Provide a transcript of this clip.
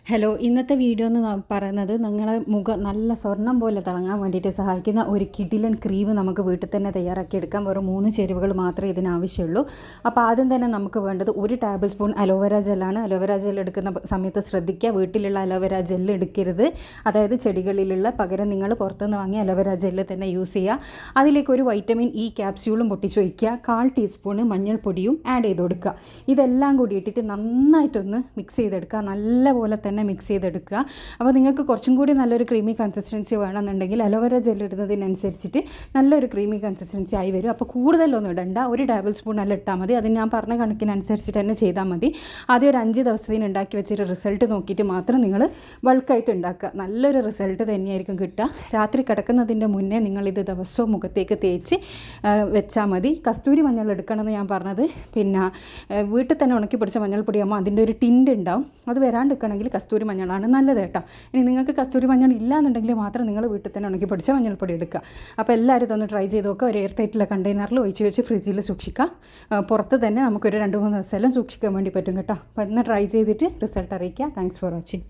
Hello, ഇന്നത്തെ video എന്ന് പറയുന്നത് നിങ്ങളെ മുഖം നല്ല സ്വർണം പോലെ തിളങ്ങാൻ വേണ്ടിയിട്ട് സഹായിക്കുന്ന ഒരു കിടിലൻ ക്രീം നമുക്ക് വീട്ടിൽ തന്നെ തയ്യാറാക്കിയെടുക്കാം. വെറും 3 ചേരുവകൾ മാത്രമേ ഇതിനാവശ്യമുള്ളൂ. അപ്പോൾ ആദ്യം തന്നെ നമുക്ക് വേണ്ടത് 1 ടേബിൾ സ്പൂൺ അലോവേര ജെല്ലാണ്. അലോവേര ജെൽ എടുക്കുന്ന സമയത്ത് ശ്രദ്ധിക്കുക, വീട്ടിലുള്ള അലോവേര ജെല്ല് എടുക്കരുത്. അതായത് ചെടികളിലുള്ള, പകരം നിങ്ങൾ പുറത്തുനിന്ന് വാങ്ങിയ അലോവേര ജെല്ല് തന്നെ യൂസ് ചെയ്യുക. അതിലേക്ക് ഒരു വൈറ്റമിൻ ഇ ക്യാപ്സ്യൂളും പൊട്ടിച്ച് വയ്ക്കുക. 1/4 ടീസ്പൂണ് മഞ്ഞൾപ്പൊടിയും ആഡ് ചെയ്ത് കൊടുക്കുക. ഇതെല്ലാം കൂടി ഇട്ടിട്ട് നന്നായിട്ടൊന്ന് മിക്സ് ചെയ്തെടുക്കുക. നല്ലപോലെ തന്നെ മിക്സ് ചെയ്തെടുക്കുക. അപ്പോൾ നിങ്ങൾക്ക് കുറച്ചും കൂടി നല്ലൊരു ക്രീമി കൺസിസ്റ്റൻസി വേണമെന്നുണ്ടെങ്കിൽ അലോവേര ജെൽ ഇടുന്നതിനനുസരിച്ചിട്ട് നല്ലൊരു ക്രീമി കൺസിസ്റ്റൻസി ആയി വരും. അപ്പോൾ കൂടുതലൊന്നും ഇടണ്ട, 1 ടേബിൾ സ്പൂൺ എല്ലാം ഇട്ടാൽ മതി. അത് ഞാൻ പറഞ്ഞ കണക്കിനനുസരിച്ചിട്ട് തന്നെ ചെയ്താൽ മതി. ആദ്യം ഒരു 5 ദിവസത്തിന് ഉണ്ടാക്കി വെച്ചിട്ട് റിസൾട്ട് നോക്കിയിട്ട് മാത്രം നിങ്ങൾ ബൾക്കായിട്ട് ഉണ്ടാക്കുക. നല്ലൊരു റിസൾട്ട് തന്നെയായിരിക്കും കിട്ടുക. രാത്രി കിടക്കുന്നതിൻ്റെ മുന്നേ നിങ്ങളിത് ദിവസവും മുഖത്തേക്ക് തേച്ച് വെച്ചാൽ മതി. കസ്തൂരി മഞ്ഞൾ എടുക്കണമെന്ന് ഞാൻ പറഞ്ഞത്, പിന്നെ വീട്ടിൽ തന്നെ ഉണക്കി പിടിച്ച മഞ്ഞൾപ്പൊടിയാകുമ്പോൾ അതിൻ്റെ ഒരു ടിൻഡ് ഉണ്ടാവും. അത് വരാണ്ടിരിക്കണമെങ്കിൽ കസ്തൂരി മഞ്ഞളാണ് നല്ലത് കേട്ടോ. ഇനി നിങ്ങൾക്ക് കസ്തൂരി മഞ്ഞൾ ഇല്ലാന്നുണ്ടെങ്കിൽ മാത്രം നിങ്ങൾ വീട്ടിൽ തന്നെ ഉണക്കി പിടിച്ച മഞ്ഞൾപ്പൊടി എടുക്കുക. അപ്പോൾ എല്ലാവരും ഇതൊന്ന് ട്രൈ ചെയ്ത് നോക്കുക. ഒരു എയർ ടൈറ്റുള്ള കണ്ടെയ്നറിൽ ഒഴിച്ച് വെച്ച് ഫ്രിഡ്ജിൽ സൂക്ഷിക്കുക. പുറത്ത് തന്നെ നമുക്കൊരു 2-3 ദിവസമെല്ലാം സൂക്ഷിക്കാൻ വേണ്ടി പറ്റും കേട്ടോ. അപ്പോൾ ഇന്ന് ട്രൈ ചെയ്തിട്ട് റിസൾട്ട് അറിയിക്കുക. Thanks for watching.